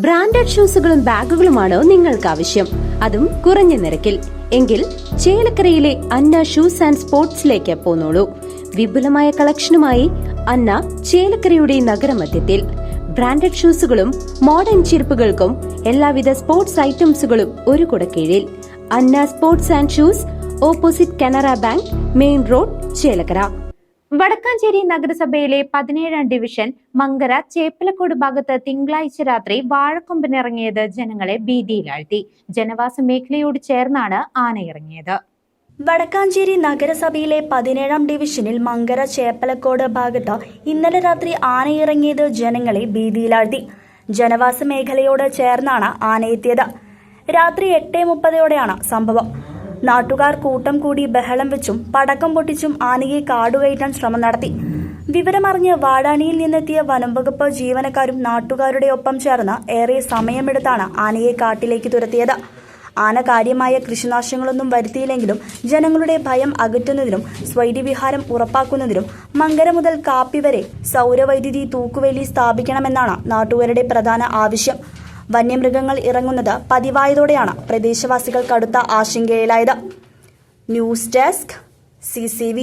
Branded ഷൂസുകളും ബാഗുകളുമാണോ നിങ്ങൾക്ക് ആവശ്യം? അതും കുറഞ്ഞ നിരക്കിൽ. എങ്കിൽ ചേലക്കരയിലെ അന്ന ഷൂസ് ആൻഡ് സ്പോർട്സിലേക്ക് പോന്നോളൂ. വിപുലമായ കളക്ഷനുമായി അന്ന ചേലക്കരയുടെ നഗരമധ്യത്തിൽ. ബ്രാൻഡഡ് ഷൂസുകളും മോഡേൺ ചെരുപ്പുകൾക്കും എല്ലാവിധ സ്പോർട്സ് ഐറ്റംസുകളും ഒരു കുടക്കീഴിൽ. Anna sports and shoes, opposite Canara bank, main road, Chelakkara. Vadakkanchery നഗരസഭയിലെ 17-ാം ഡിവിഷൻ മങ്കര ചേപ്പലക്കോട് ഭാഗത്ത് തിങ്കളാഴ്ച രാത്രി വാഴക്കൊമ്പിനിറങ്ങിയത് ജനങ്ങളെ ഭീതിയിലാഴ്ത്തി. ജനവാസ മേഖലയോട് ചേർന്നാണ് ആന ഇറങ്ങിയത്. വടക്കാഞ്ചേരി നഗരസഭയിലെ 17-ാം ഡിവിഷനിൽ മങ്കര ചേപ്പലക്കോട് ഭാഗത്ത് ഇന്നലെ രാത്രി ആനയിറങ്ങിയത് ജനങ്ങളെ ഭീതിയിലാഴ്ത്തി. ജനവാസ മേഖലയോട് ചേർന്നാണ് ആനയെത്തിയത്. രാത്രി 8:30 സംഭവം. നാട്ടുകാർ കൂട്ടം കൂടി ബഹളം വെച്ചും പടക്കം പൊട്ടിച്ചും ആനയെ കാടുകയറ്റാൻ ശ്രമം നടത്തി. വിവരമറിഞ്ഞ് വാടാനിയിൽ നിന്നെത്തിയ വനംവകുപ്പ് ജീവനക്കാരും നാട്ടുകാരുടെ ഒപ്പം ചേർന്ന് ഏറെ സമയമെടുത്താണ് ആനയെ കാട്ടിലേക്ക് തുരത്തിയത്. ആന കാര്യമായ കൃഷിനാശങ്ങളൊന്നും വരുത്തിയില്ലെങ്കിലും ജനങ്ങളുടെ ഭയം അകറ്റുന്നതിനും സ്വൈര്യവിഹാരം ഉറപ്പാക്കുന്നതിനും മങ്കര മുതൽ കാപ്പി വരെ സൗരവൈദ്യുതി തൂക്കുവേലി സ്ഥാപിക്കണമെന്നാണ് നാട്ടുകാരുടെ പ്രധാന ആവശ്യം. വന്യമൃഗങ്ങൾ ഇറങ്ങുന്നത് പതിവായതോടെയാണ് പ്രദേശവാസികൾ കടുത്ത ആശങ്കയിലായത്. News desk CCV.